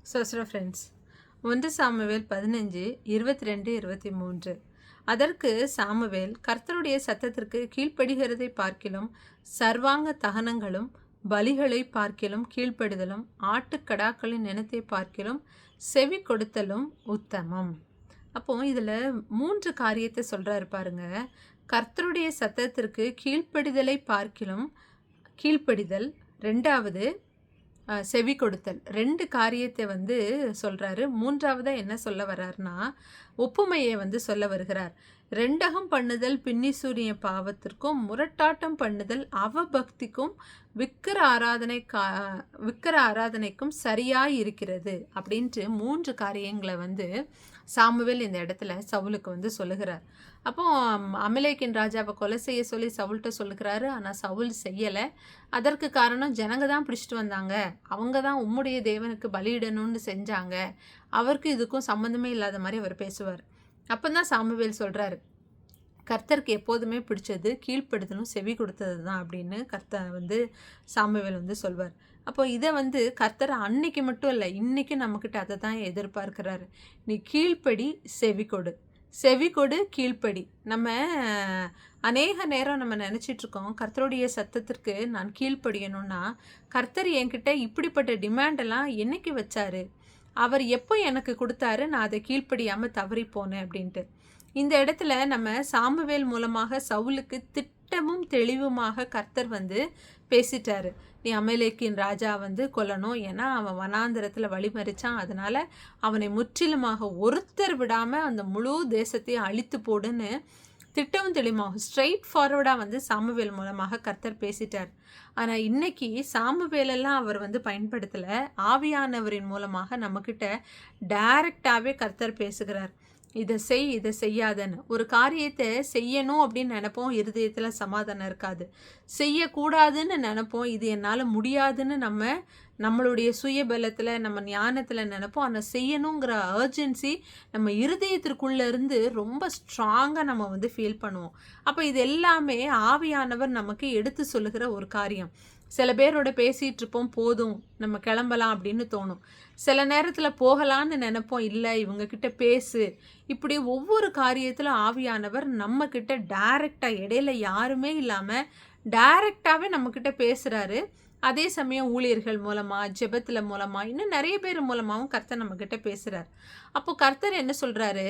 Friends 1 Samuel 15 22 23. அதற்கு Samuel, கர்த்தருடைய சத்தத்திற்கு கீழ்ப்படுகிறதை பார்க்கிலும் சர்வாங்க தகனங்களும் பலிகளை பார்க்கிலும் கீழ்ப்படுதலும் ஆட்டுக்கடாக்களின் இனத்தை பார்க்கிலும் செவி கொடுத்தலும் உத்தமம். அப்போ இதில் 3 காரியத்தை சொல்கிறாரு பாருங்க. கர்த்தருடைய சத்தத்திற்கு கீழ்ப்படிதலை பார்க்கிலும் கீழ்ப்படிதல், ரெண்டாவது செவி கொடுத்தல், 2 காரியத்தை சொல்கிறாரு. மூன்றாவதாக என்ன சொல்ல வர்றாருன்னா ஒப்புமையை சொல்ல வருகிறார். ரெண்டகம் பண்ணுதல் பின்னிசூரிய பாவத்திற்கும் முரட்டாட்டம் பண்ணுதல் அவபக்திக்கும் விக்கிர ஆராதனைக்கும் சரியாய் இருக்கிறது அப்படின்ட்டு 3 காரியங்களை சாமுவேல் இந்த இடத்துல சவுலுக்கு சொல்லுகிறார். அப்போ அமலேக்கின் ராஜாவை கொலை செய்ய சொல்லி சவுல்கிட்ட சொல்லுகிறாரு. ஆனால் சவுல் செய்யலை. அதற்கு காரணம் ஜனங்க தான் பிடிச்சிட்டு வந்தாங்க, அவங்க தான் உம்முடைய தேவனுக்கு பலியிடணும்னு செஞ்சாங்க, அவருக்கு இதுக்கும் சம்மந்தமே இல்லாத மாதிரி அவர் பேசுவார். அப்போ தான் சாமுவேல் சொல்கிறாரு, கர்த்தருக்கு எப்போதுமே பிடிச்சது கீழ்ப்படுத்தணும் செவி கொடுத்தது தான் அப்படின்னு சாமுவேல் சொல்வார். அப்போ இதை கர்த்தர் அன்னைக்கு மட்டும் இல்லை, இன்றைக்கி நம்மக்கிட்ட அதை தான் எதிர்பார்க்கிறாரு. நீ கீழ்ப்படி செவி கொடு, செவி கொடு கீழ்ப்படி. நம்ம அநேக நேரம் நம்ம நினச்சிட்ருக்கோம், கர்த்தருடைய சத்தத்திற்கு நான் கீழ்ப்படியணும்னா கர்த்தர் என்கிட்ட இப்படிப்பட்ட டிமாண்டெல்லாம் என்னைக்கு வச்சாரு, அவர் எப்போ எனக்கு கொடுத்தாரு, நான் அதை கீழ்ப்படியாமல் தவறி போனேன் அப்படின்ட்டு. இந்த இடத்துல நம்ம சாமுவேல் மூலமாக சவுலுக்கு திட்டமும் தெளிவுமாக கர்த்தர் பேசிட்டாரு. நீ அமலேக்கின் ராஜா கொல்லணும், ஏன்னா அவன் வனாந்திரத்தில் வழிமறிச்சான், அதனால் அவனை முற்றிலுமாக ஒருத்தர் விடாமல் அந்த முழு தேசத்தையும் அழித்து போடுன்னு திட்டமும் தெளிவாக ஸ்ட்ரைட் ஃபார்வர்டாக சாமுவேல் மூலமாக கர்த்தர் பேசிட்டார். ஆனால் இன்னைக்கு சாமுவேலெல்லாம் அவர் பயன்படுத்தலை, ஆவியானவரின் மூலமாக நம்மக்கிட்ட டைரக்டாகவே கர்த்தர் பேசுகிறார். இதை செய், இதை செய்யாதன்னு. ஒரு காரியத்தை செய்யணும் அப்படின்னு நினைப்போம், இருதயத்தில் சமாதானம் இருக்காது. செய்யக்கூடாதுன்னு நினைப்போம், இது என்னால் முடியாதுன்னு நம்மளுடைய சுயபலத்தில் நம்ம ஞானத்தில் நினைப்போம். ஆனால் செய்யணுங்கிற அர்ஜென்சி நம்ம இருதயத்திற்குள்ளேருந்து ரொம்ப ஸ்ட்ராங்காக நம்ம ஃபீல் பண்ணுவோம். அப்போ இது எல்லாமே ஆவியானவர் நமக்கு எடுத்து சொல்லுகிற ஒரு காரியம். சில பேரோட பேசிகிட்டு இருப்போம், போதும் நம்ம கிளம்பலாம் அப்படின்னு தோணும். சில நேரத்தில் போகலான்னு நினைப்போம், இல்லை இவங்கக்கிட்ட பேசு. இப்படி ஒவ்வொரு காரியத்திலும் ஆவியானவர் நம்மக்கிட்ட டைரெக்டாக, இடையில யாருமே இல்லாமல் டைரெக்டாகவே நம்மக்கிட்ட பேசுகிறாரு. அதே சமயம் ஊழியர்கள் மூலமாக, ஜெபத்தில் மூலமாக, இன்னும் நிறைய பேர் மூலமாகவும் கர்த்தர் நம்மக்கிட்ட பேசுகிறார். அப்போது கர்த்தர் என்ன சொல்கிறாரு,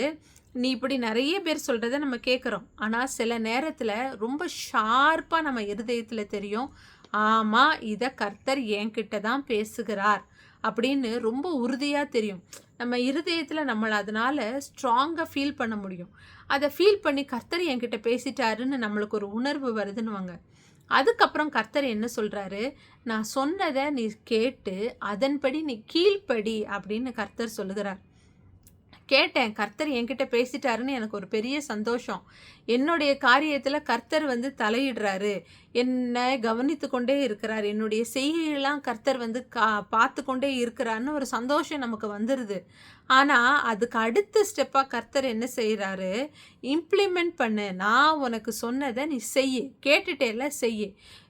நீ இப்படி நிறைய பேர் சொல்கிறத நம்ம கேட்குறோம், ஆனால் சில நேரத்தில் ரொம்ப ஷார்ப்பாக நம்ம இருதயத்தில் தெரியும், ஆமாம் இதை கர்த்தர் என்கிட்ட தான் பேசுகிறார் அப்படின்னு ரொம்ப உறுதியாக தெரியும். நம்ம இருதயத்தில் நம்மளை அதனால் ஸ்ட்ராங்காக ஃபீல் பண்ண முடியும். அதை ஃபீல் பண்ணி கர்த்தர் என்கிட்ட பேசிட்டாருன்னு நம்மளுக்கு ஒரு உணர்வு வருதுன்னுவாங்க. அதுக்கப்புறம் கர்த்தர் என்ன சொல்கிறாரு, நான் சொன்னதை நீ கேட்டு அதன்படி நீ கீழ்ப்படி அப்படின்னு கர்த்தர் சொல்லுகிறார். கேட்டேன், கர்த்தர் என்கிட்ட பேசிட்டாருன்னு எனக்கு ஒரு பெரிய சந்தோஷம். என்னுடைய காரியத்தில் கர்த்தர் தலையிடுறாரு, என்னை கவனித்து கொண்டே இருக்கிறார், என்னுடைய செய்கையெல்லாம் கர்த்தர் பார்த்து கொண்டே இருக்கிறாருன்னு ஒரு சந்தோஷம் நமக்கு வந்துடுது. ஆனால் அதுக்கு அடுத்த ஸ்டெப்பாக கர்த்தர் என்ன செய்கிறாரு, இம்ப்ளிமெண்ட் பண்ணு, நான் உனக்கு சொன்னதை நீ செய்யு, கேட்டுட்டேல செய்யு,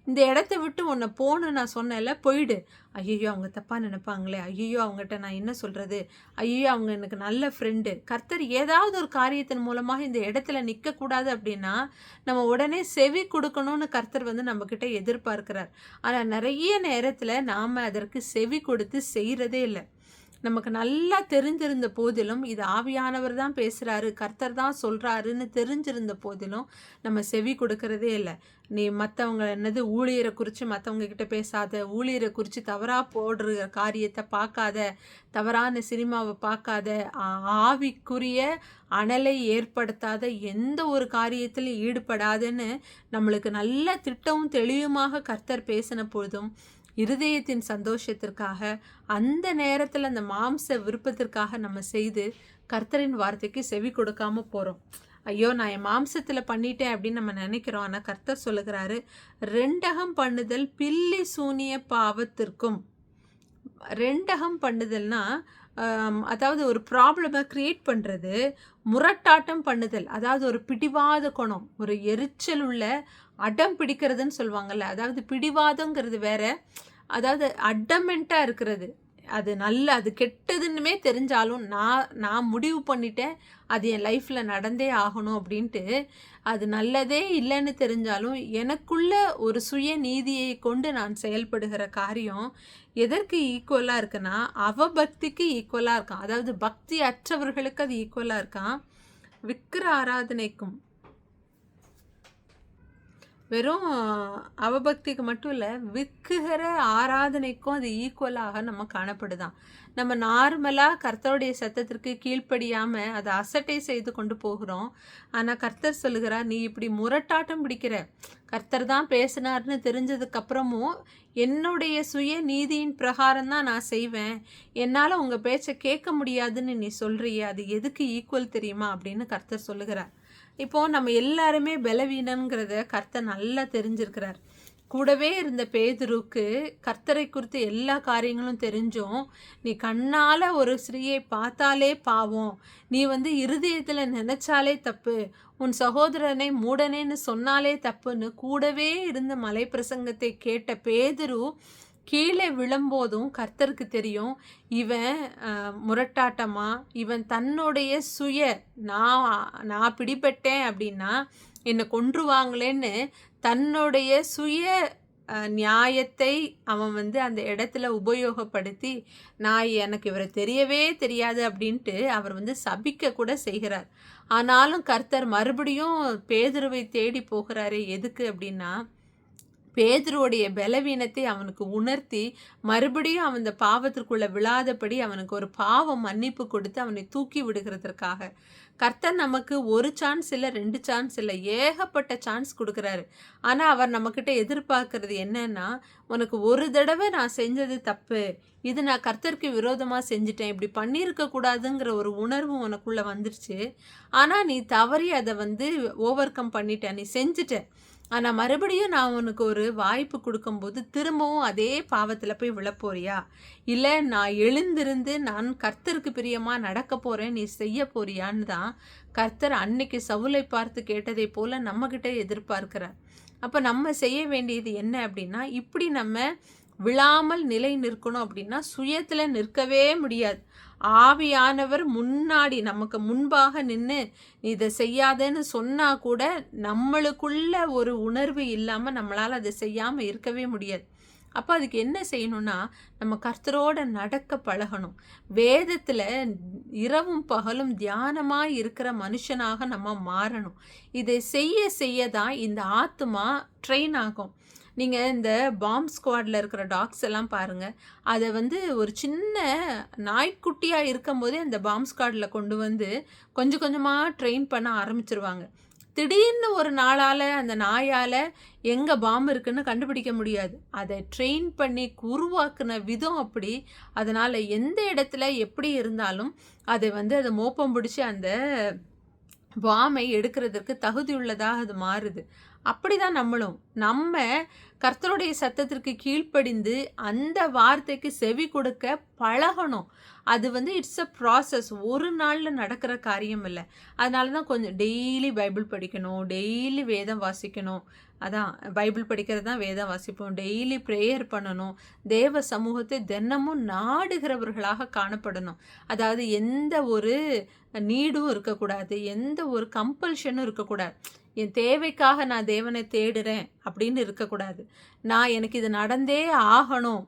இந்த இடத்த விட்டு உன்னை போகணும் நான் சொன்னேன்ல, போயிடு. ஐயோ அவங்க தப்பாக நினைப்பாங்களே, ஐயோ அவங்ககிட்ட நான் என்ன சொல்கிறது, ஐயோ அவங்க எனக்கு நல்ல ஃப்ரெண்டு. கர்த்தர் ஏதாவது ஒரு காரியத்தின் மூலமாக இந்த இடத்துல நிற்கக்கூடாது அப்படின்னா நம்ம உடனே செவி கொடுக்கணும்னு கர்த்தர் நம்மக்கிட்ட எதிர்பார்க்கிறார். ஆனால் நிறைய நேரத்தில் நாம் அதற்கு செவி கொடுத்து செய்கிறதே இல்லை. நமக்கு நல்லா தெரிஞ்சிருந்த போதிலும், இது ஆவியானவர் தான் பேசுகிறாரு, கர்த்தர் தான் சொல்கிறாருன்னு தெரிஞ்சிருந்த போதிலும் நம்ம செவி கொடுக்கறதே இல்லை. நீ மற்றவங்க என்னது ஊழியரை குறித்து மற்றவங்கக்கிட்ட பேசாத, ஊழியரை குறித்து தவறாக போடுற காரியத்தை பார்க்காத, தவறான சினிமாவை பார்க்காத, ஆவிக்குரிய அனலை ஏற்படுத்தாத எந்த ஒரு காரியத்திலும் ஈடுபடாதுன்னு நம்மளுக்கு நல்ல திட்டமும் தெளிவுமாக கர்த்தர் பேசின பொழுதும் இருதயத்தின் சந்தோஷத்திற்காக, அந்த நேரத்தில் அந்த மாம்ச விருப்பத்திற்காக நம்ம செய்து கர்த்தரின் வார்த்தைக்கு செவி கொடுக்காம போகிறோம். ஐயோ நான் என் மாம்சத்தில் பண்ணிட்டேன் அப்படின்னு நம்ம நினைக்கிறோம். ஆனால் கர்த்தர் சொல்லுகிறாரு, ரெண்டகம் பண்ணுதல் பில்லி சூனிய பாவத்திற்கும். ரெண்டகம் பண்ணுதல்னா அதாவது ஒரு ப்ராப்ளமை க்ரியேட் பண்ணுறது, முரட்டாட்டம் பண்ணுதல், அதாவது ஒரு பிடிவாத குணம், ஒரு எரிச்சல் உள்ள அடம் பிடிக்கிறதுன்னு சொல்லுவாங்கள்ல, அதாவது பிடிவாதங்கிறது வேற, அதாவது அடமெண்ட்டாக இருக்கிறது, அது கெட்டதுன்னுமே தெரிஞ்சாலும் நான் முடிவு பண்ணிட்டேன் அது என் லைஃப்பில் நடந்தே ஆகணும் அப்படின்ட்டு, அது நல்லதே இல்லைன்னு தெரிஞ்சாலும் எனக்குள்ள ஒரு சுய நீதியை கொண்டு நான் செயல்படுகிற காரியம் எதற்கு ஈக்குவலாக இருக்குன்னா, அவபக்திக்கு ஈக்குவலாக இருக்கான். அதாவது பக்தி அற்றவர்களுக்கு அது ஈக்குவலாக இருக்கான். விக்கிர ஆராதனைக்கும், வெறும் அவபக்திக்கு மட்டும் இல்லை, விக்கிர ஆராதனைக்கும் அது ஈக்குவலாக நம்ம காணப்படுதான். நம்ம நார்மலாக கர்த்தருடைய சத்தத்திற்கு கீழ்ப்படியாமல் அதை அசட்டை செய்து கொண்டு போகிறோம். ஆனால் கர்த்தர் சொல்லுகிறார், நீ இப்படி முரட்டாட்டம் பிடிக்கிற, கர்த்தர் தான் பேசினார்னு தெரிஞ்சதுக்கப்புறமும் என்னுடைய சுய நீதியின் பிரகாரம் தான் நான் செய்வேன், என்னால் உங்கள் பேச்சை கேட்க முடியாதுன்னு நீ சொல்கிறியே, அது எதுக்கு ஈக்குவல் தெரியுமா அப்படின்னு கர்த்தர் சொல்லுகிறார். இப்போது நம்ம எல்லாருமே பலவீனங்கிறத கர்த்தர் நல்லா தெரிஞ்சிருக்கிறார். கூடவே இருந்த பேதுருக்கு கர்த்தரை குறித்து எல்லா காரியங்களும் தெரிஞ்சும், நீ கண்ணால் ஒரு ஸ்திரீயை பார்த்தாலே பாவம், நீ இருதயத்தில் நினைச்சாலே தப்பு, உன் சகோதரனை மூடனேன்னு சொன்னாலே தப்புன்னு கூடவே இருந்த மலை பிரசங்கத்தை கேட்ட பேதுரு கீழே விழும்போதும் கர்த்தருக்கு தெரியும், இவன் முரட்டாட்டமா, இவன் தன்னுடைய நான் பிடிபட்டேன் அப்படின்னா என்னை கொன்றுவாங்களேன்னு தன்னுடைய சுய நியாயத்தை அவன் அந்த இடத்துல உபயோகப்படுத்தி, எனக்கு இவரை தெரியவே தெரியாது அப்படின்ட்டு அவர் சபிக்க கூட செய்கிறார். ஆனாலும் கர்த்தர் மறுபடியும் பேதுருவை தேடி போகிறாரு. எதுக்கு அப்படின்னா, பேதுருவுடைய பலவீனத்தை அவனுக்கு உணர்த்தி மறுபடியும் அவன் அந்த பாவத்திற்குள்ளே விழாதபடி அவனுக்கு ஒரு பாவ மன்னிப்பு கொடுத்து அவனை தூக்கி விடுகிறதற்காக. கர்த்தர் நமக்கு ஒரு சான்ஸ் இல்லை, 2 சான்ஸ் இல்லை, ஏகப்பட்ட சான்ஸ் கொடுக்குறாரு. ஆனால் அவர் நம்மக்கிட்ட எதிர்பார்க்கறது என்னன்னா, உனக்கு ஒரு தடவை நான் செஞ்சது தப்பு, இது நான் கர்த்தருக்கு விரோதமாக செஞ்சிட்டேன், இப்படி பண்ணியிருக்கக்கூடாதுங்கிற ஒரு உணர்வு உனக்குள்ளே வந்துருச்சு. ஆனால் நீ தவறி அதை ஓவர் கம் பண்ணிட்ட, நீ செஞ்சுட்ட. ஆனால் மறுபடியும் நான் உனக்கு ஒரு வாய்ப்பு கொடுக்கும்போது திரும்பவும் அதே பாவத்தில் போய் விழப்போறியா, இல்லை நான் எழுந்திருந்து நான் கர்த்தருக்கு பிரியமாக நடக்க போகிறேன், நீ செய்ய போறியான்னு தான் கர்த்தர் அன்னைக்கு சவுலை பார்த்து கேட்டதை போல் நம்மக்கிட்ட எதிர்பார்க்கிறார். அப்போ நம்ம செய்ய வேண்டியது என்ன அப்படின்னா, இப்படி நம்ம விழாமல் நிலை நிற்கணும் அப்படின்னா சுயத்தில் நிற்கவே முடியாது. ஆவியானவர் முன்னாடி நமக்கு முன்பாக நின்று இதை செய்யாதேன்னு சொன்னால் கூட நம்மளுக்குள்ள ஒரு உணர்வு இல்லாமல் நம்மளால் அதை செய்யாமல் இருக்கவே முடியாது. அப்போ அதுக்கு என்ன செய்யணும்னா, நம்ம கர்த்தரோட நடக்க பழகணும். வேதத்தில் இரவும் பகலும் தியானமாக இருக்கிற மனுஷனாக நம்ம மாறணும். இதை செய்ய செய்ய தான் இந்த ஆத்மா ட்ரெயின் ஆகும். நீங்கள் இந்த பாம்ப் ஸ்குவாடில் இருக்கிற டாக்ஸ் எல்லாம் பாருங்கள், அதை ஒரு சின்ன நாய்க்குட்டியாக இருக்கும்போதே அந்த பாம்ப் ஸ்குவாடில் கொண்டு கொஞ்சம் கொஞ்சமாக ட்ரெயின் பண்ண ஆரம்பிச்சிருவாங்க. திடீர்னு ஒரு நாளால் அந்த நாயால் எங்கே பாம்பு இருக்குன்னு கண்டுபிடிக்க முடியாது. அதை ட்ரெயின் பண்ணி உருவாக்குன விதம் அப்படி. அதனால் எந்த இடத்துல எப்படி இருந்தாலும் அதை அதை மோப்பம் பிடிச்சி அந்த பாமை எடுக்கிறதுக்கு தகுதியுள்ளதாக அது மாறுது. அப்படிதான் நம்ம கர்த்தருடைய சத்தத்திற்கு கீழ்ப்படிந்து அந்த வார்த்தைக்கு செவி கொடுக்க பழகணும். அது இட்ஸ் அ ப்ராசஸ், ஒரு நாளில் நடக்கிற காரியம் இல்லை. அதனால தான் கொஞ்சம் டெய்லி பைபிள் படிக்கணும், டெய்லி வேதம் வாசிக்கணும். அதான் பைபிள் படிக்கிறது தான் வேதம் வாசிப்போம், டெய்லி ப்ரேயர் பண்ணணும், தேவ சமூகத்தை தினமும் நாடுகிறவர்களாக காணப்படணும். அதாவது எந்த ஒரு நீடும் இருக்கக்கூடாது, எந்த ஒரு கம்பல்ஷனும் இருக்கக்கூடாது. என் தேவைக்காக நான் தேவனை தேடுறேன் அப்படின்னு இருக்கக்கூடாது. எனக்கு இது நடந்தே ஆகணும்,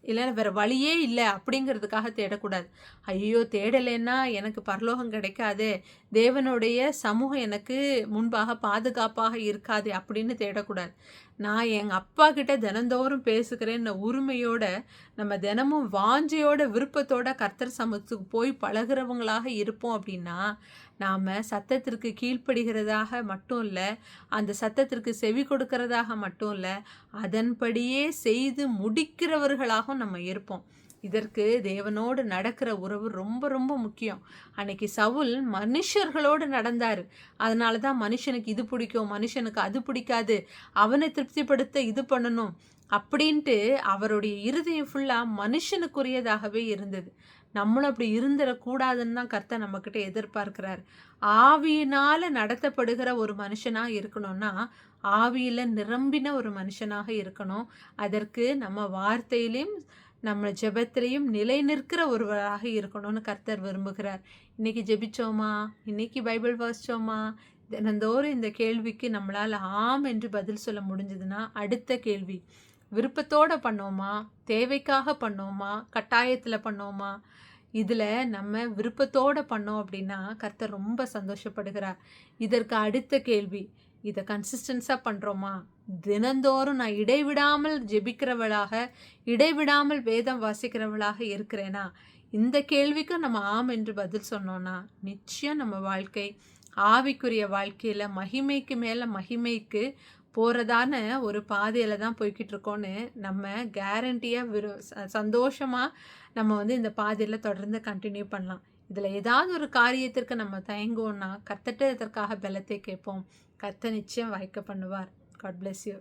இல்லைன்னா வேறு வழியே இல்லை அப்படிங்கிறதுக்காக தேடக்கூடாது. ஐயோ தேடலைன்னா எனக்கு பரலோகம் கிடைக்காது, தேவனுடைய சமூகம் எனக்கு முன்பாக பாதுகாப்பாக இருக்காது அப்படின்னு தேடக்கூடாது. நான் எங்கள் அப்பா கிட்ட தினந்தோறும் பேசுகிறேன்னு உரிமையோட நம்ம தினமும் வாஞ்சையோட விருப்பத்தோட கர்த்தர் சமூகத்துக்கு போய் பழகிறவங்களாக இருப்போம் அப்படின்னா, நாம் சத்தத்திற்கு கீழ்ப்படுகிறதாக மட்டும் இல்லை, அந்த சத்தத்திற்கு செவி கொடுக்கிறதாக மட்டும் இல்லை, அதன்படியே செய்து முடிக்கிறவர்களாகவும் நம்ம இருப்போம். இதற்கு தேவனோடு நடக்கிற உறவு ரொம்ப ரொம்ப முக்கியம். அன்னைக்கு சவுல் மனுஷர்களோடு நடந்தார். அதனால தான் மனுஷனுக்கு இது பிடிக்கும், மனுஷனுக்கு அது பிடிக்காது, அவனை திருப்திப்படுத்த இது பண்ணணும் அப்படின்ட்டு அவருடைய இருதயம் ஃபுல்லாக மனுஷனுக்குரியதாகவே இருந்தது. நம்மளும் அப்படி இருந்துடக்கூடாதுன்னு தான் கர்த்தர் நம்மக்கிட்ட எதிர்பார்க்கிறார். ஆவியினால் நடத்தப்படுகிற ஒரு மனுஷனாக இருக்கணும்னா ஆவியில் நிரம்பின ஒரு மனுஷனாக இருக்கணும். அதற்கு நம்ம வார்த்தையிலையும் நம்ம ஜெபத்திலையும் நிலை நிற்கிற ஒருவராக இருக்கணும்னு கர்த்தர் விரும்புகிறார். இன்னைக்கு ஜெபிச்சோமா? இன்னைக்கு பைபிள் வாசிச்சோமா? தினந்தோறும் இந்த கேள்விக்கு நம்மளால் ஆம் என்று பதில் சொல்ல முடிஞ்சதுன்னா, அடுத்த கேள்வி விருப்பத்தோட பண்ணோமா? தேவைக்காக பண்ணோமா? கட்டாயத்தில் பண்ணோமா? இதில் நம்ம விருப்பத்தோடு பண்ணோம் அப்படின்னா கர்த்தர் ரொம்ப சந்தோஷப்படுகிறார். இதற்கு அடுத்த கேள்வி, இதை கன்சிஸ்டன்ஸாக பண்ணுறோமா? தினந்தோறும் நான் இடைவிடாமல் ஜெபிக்கிறவளாக, இடைவிடாமல் வேதம் வாசிக்கிறவளாக இருக்கிறேனா? இந்த கேள்விக்கு நம்ம ஆம் என்று பதில் சொன்னோன்னா நிச்சயம் நம்ம வாழ்க்கை ஆவிக்குரிய வாழ்க்கையில் மகிமைக்கு மேலே மகிமைக்கு போகிறதான ஒரு பாதையில் தான் போய்கிட்டு இருக்கோன்னு நம்ம கேரண்டியாக சந்தோஷமாக நம்ம வந்து இந்த பாதையில் தொடர்ந்து கண்டினியூ பண்ணலாம். இதில் ஏதாவது ஒரு காரியத்திற்கு நம்ம தயங்குவோன்னா கர்த்தர்ட்ட இதற்காக பலத்தை கேட்போம். கர்த்தர் நிச்சயம் வாய்க்க பண்ணுவார். God bless you.